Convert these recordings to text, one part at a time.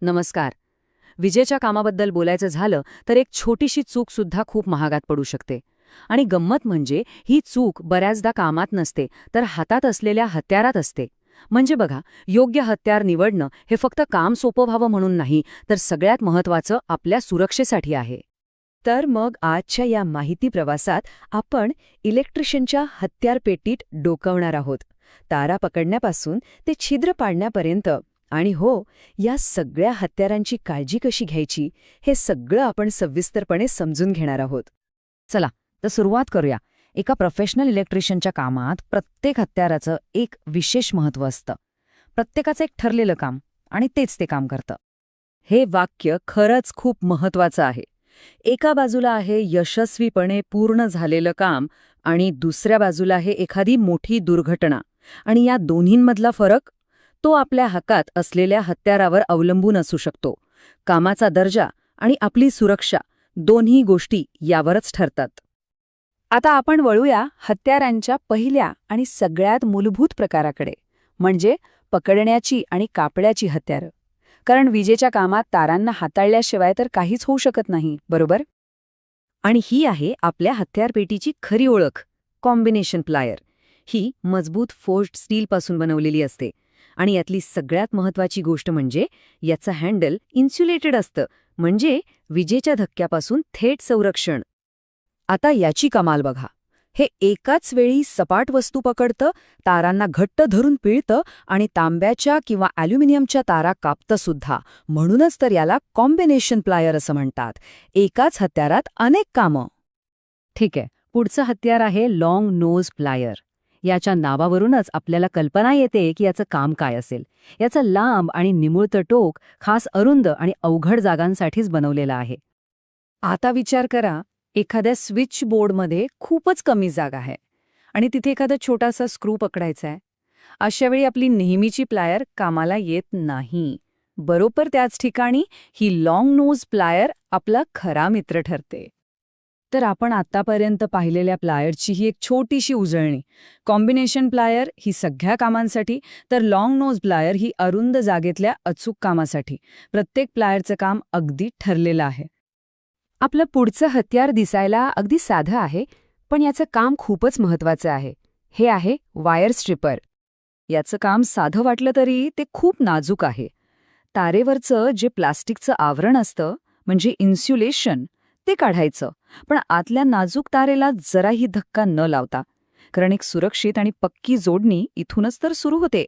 नमस्कार. विजेच्या कामाबद्दल बोलायचं झालं तर एक छोटीशी चूक सुद्धा खूप महागात पडू शकते. आणि गंमत म्हणजे ही चूक बऱ्याचदा कामात नसते, तर हातात असलेल्या हत्यारात असते. म्हणजे बघा, योग्य हत्यार निवडणं हे फक्त काम सोपं व्हावं म्हणून नाही, तर सगळ्यात महत्त्वाचं आपल्या सुरक्षेसाठी आहे. तर मग आजच्या या माहिती प्रवासात आपण इलेक्ट्रिशियनच्या हत्यारपेटीत डोकावणार आहोत. तारा पकडण्यापासून ते छिद्र पाडण्यापर्यंत. आणि हो, या सगळ्या हत्यारांची काळजी कशी घ्यायची हे सगळं आपण सविस्तरपणे समजून घेणार आहोत. चला, तर सुरुवात करूया. एका प्रोफेशनल इलेक्ट्रिशियनच्या कामात प्रत्येक हत्याराचं एक विशेष महत्त्व असतं. प्रत्येकाचं एक ठरलेलं काम, आणि तेच ते काम करतं. हे वाक्य खरंच खूप महत्त्वाचं आहे. एका बाजूला आहे यशस्वीपणे पूर्ण झालेलं काम, आणि दुसऱ्या बाजूला आहे एखादी मोठी दुर्घटना. आणि या दोन्हींमधला फरक, तो आपल्या हातात असलेल्या हत्यारावर अवलंबून असू शकतो. कामाचा दर्जा आणि आपली सुरक्षा दोन्ही गोष्टी यावरच ठरतात. आता आपण वळूया हत्यारांच्या पहिल्या आणि सगळ्यात मूलभूत प्रकाराकडे, म्हणजे पकडण्याची आणि कापण्याची हत्यारं. कारण विजेच्या कामात तारांना हाताळल्याशिवाय तर काहीच होऊ शकत नाही, बरोबर? आणि ही आहे आपल्या हत्यारपेटीची खरी ओळख, कॉम्बिनेशन प्लायर. ही मजबूत फोर्ज्ड स्टीलपासून बनवलेली असते. आणि यातली सगळ्यात महत्त्वाची गोष्ट म्हणजे याचं हँडल इन्सुलेटेड असतं, म्हणजे विजेच्या धक्क्यापासून थेट संरक्षण. आता याची कमाल बघा. हे एकाच वेळी सपाट वस्तू पकडतं, तारांना घट्ट धरून पिळतं आणि तांब्याच्या किंवा ॲल्युमिनियमच्या तारा कापतं सुद्धा. म्हणूनच तर याला कॉम्बिनेशन प्लायर असं म्हणतात. एकाच हत्यारात अनेक कामं. ठीक आहे, पुढचं हत्यार आहे लॉंग नोज प्लायर. याच्या नावावरूनच आपल्याला कल्पना येते की याचं काम काय असेल. याचं लांब आणि निमुळतं टोक खास अरुंद आणि अवघड जागांसाठीच बनवलेलं आहे. आता विचार करा, एखाद्या स्विच बोर्डमध्ये खूपच कमी जागा आहे आणि तिथे एखादा छोटासा स्क्रू पकडायचा आहे. अशावेळी आपली नेहमीची प्लायर कामाला येत नाही. बरोबर त्याच ठिकाणी ही लॉंग नोज प्लायर आपला खरा मित्र ठरते. तर आपण आतापर्यंत पाहिलेल्या प्लायरची ही एक छोटीशी उजळणी. कॉम्बिनेशन प्लायर ही सगळ्या कामांसाठी, तर लॉंग नोज प्लायर ही अरुंद जागेतल्या अचूक कामासाठी. प्रत्येक प्लायरचं काम अगदी ठरलेलं आहे. आपलं पुढचं हत्यार दिसायला अगदी साधं आहे, पण याचं काम खूपच महत्त्वाचं आहे. हे आहे वायर स्ट्रिपर. याचं काम साधं वाटलं तरी ते खूप नाजूक आहे. तारेवरचं जे प्लास्टिकचं आवरण असतं, म्हणजे इन्सुलेशन, ते काढायचं, पण आतल्या नाजूक तारेला जराही धक्का न लावता. कारण एक सुरक्षित आणि पक्की जोडणी इथूनच तर सुरू होते.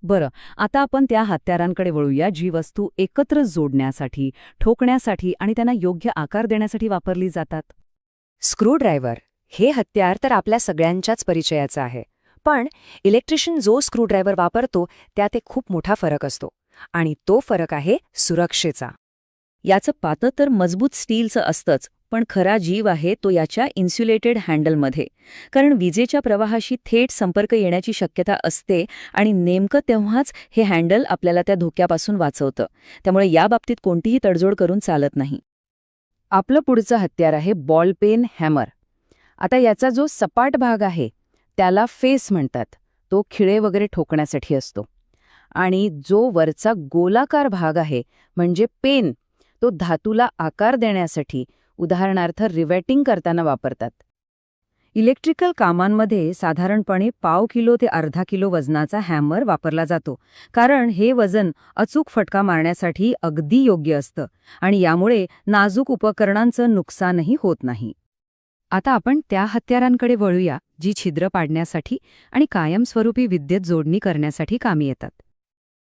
बरं, आता आपण त्या हत्यारांकडे वळूया जी वस्तू एकत्र जोडण्यासाठी, ठोकण्यासाठी आणि त्यांना योग्य आकार देण्यासाठी वापरली जातात. स्क्रूड्रायव्हर हे हत्यार तर आपल्या सगळ्यांच्याच परिचयाचं आहे. पण इलेक्ट्रिशियन जो स्क्रूड्रायव्हर वापरतो त्यात एक खूप मोठा फरक असतो. आणि तो फरक आहे सुरक्षेचा. याचं पातं तर मजबूत स्टीलचं असतंच, पण खरा जीव आहे तो याच्या इन्सुलेटेड हँडलमध्ये. कारण विजेच्या प्रवाहाशी थेट संपर्क येण्याची शक्यता असते आणि नेमकं तेव्हाच हे हँडल आपल्याला त्या धोक्यापासून वाचवतं. त्यामुळे या बाबतीत कोणतीही तडजोड करून चालत नाही. आपलं पुढचं हत्यार आहे बॉल पेन हॅमर. आता याचा जो सपाट भाग आहे त्याला फेस म्हणतात. तो खिळे वगैरे ठोकण्यासाठी असतो. आणि जो वरचा गोलाकार भाग आहे म्हणजे पेन, तो धातूला आकार देण्यासाठी, उदाहरणार्थ रिवेटिंग करताना वापरतात. इलेक्ट्रिकल कामांमध्ये साधारणपणे पाव किलो ते अर्धा किलो वजनाचा हॅमर वापरला जातो. कारण हे वजन अचूक फटका मारण्यासाठी अगदी योग्य असतं आणि यामुळे नाजूक उपकरणांचं नुकसानही होत नाही. आता आपण त्या हत्यारांकडे वळूया जी छिद्र पाडण्यासाठी आणि कायमस्वरूपी विद्युत जोडणी करण्यासाठी कामी येतात.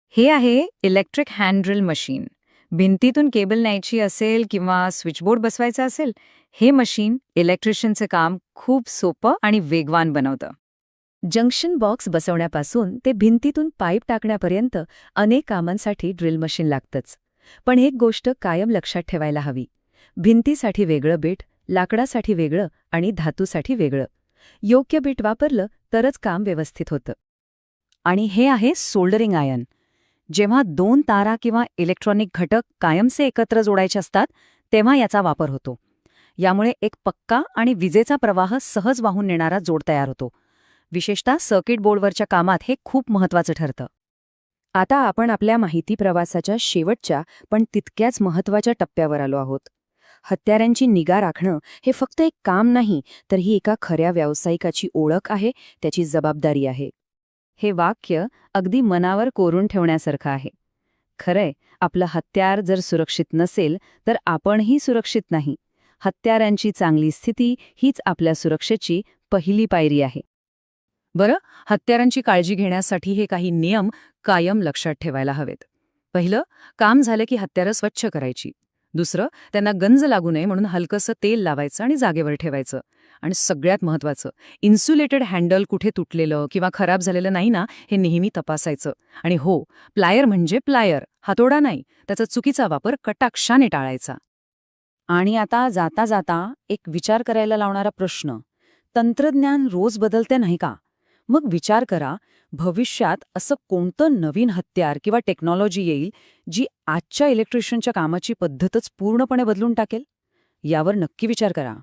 हे आहे इलेक्ट्रिक हँड ड्रिल मशीन. भिंतीतून केबल न्यायची असेल किंवा स्विचबोर्ड बसवायचा असेल, हे मशीन इलेक्ट्रिशियनचं काम खूप सोपं आणि वेगवान बनवतं. जंक्शन बॉक्स बसवण्यापासून ते भिंतीतून पाईप टाकण्यापर्यंत अनेक कामांसाठी ड्रिल मशीन लागतंच. पण एक गोष्ट कायम लक्षात ठेवायला हवी. भिंतीसाठी वेगळं बीट, लाकडासाठी वेगळं आणि धातूसाठी वेगळं. योग्य बीट वापरलं तरच काम व्यवस्थित होतं. आणि हे आहे सोल्डरिंग आयर्न. जेव्हा दोन तारा किंवा इलेक्ट्रॉनिक घटक कायमचे एकत्र जोडायचे असतात तेव्हा याचा वापर होतो. यामुळे एक पक्का आणि विजेचा प्रवाह सहज वाहून नेणारा जोड तयार होतो. विशेषतः सर्किट बोर्डवरच्या कामात हे खूप महत्त्वाचं ठरतं. आता आपण आपल्या माहिती प्रवासाच्या शेवटच्या पण तितक्याच महत्त्वाच्या टप्प्यावर आलो आहोत. हत्यारांची निगा राखणं हे फक्त एक काम नाही, तर ही एका खऱ्या व्यावसायिकाची ओळख आहे, त्याची जबाबदारी आहे. हे वाक्य अगदी मनावर कोरून ठेवण्यासारखं आहे. खरंय, आपलं हत्यार जर सुरक्षित नसेल तर आपणही सुरक्षित नाही. हत्यारांची चांगली स्थिती हीच आपल्या सुरक्षेची पहिली पायरी आहे. बरं, हत्यारांची काळजी घेण्यासाठी हे काही नियम कायम लक्षात ठेवायला हवेत. पहिलं, काम झालं की हत्यारं स्वच्छ करायची. दुसरं, त्यांना गंज लागू नये म्हणून हलकंसं तेल लावायचं आणि जागेवर ठेवायचं. आणि सगळ्यात महत्त्वाचं, इन्सुलेटेड हँडल कुठे तुटलेलं किंवा खराब झालेलं नाही ना, हे नेहमी तपासायचं. आणि हो, प्लायर म्हणजे प्लायर, हातोडा नाही. त्याचा चुकीचा वापर कटाक्षाने टाळायचा. आणि आता जाता जाता एक विचार करायला लावणारा प्रश्न. तंत्रज्ञान रोज बदलते नाही का? मग विचार करा, भविष्यात असं कोणतं नवीन हत्यार किंवा टेक्नॉलॉजी येईल जी आजच्या इलेक्ट्रिशियनच्या कामाची पद्धतच पूर्णपणे बदलून टाकेल? यावर नक्की विचार करा.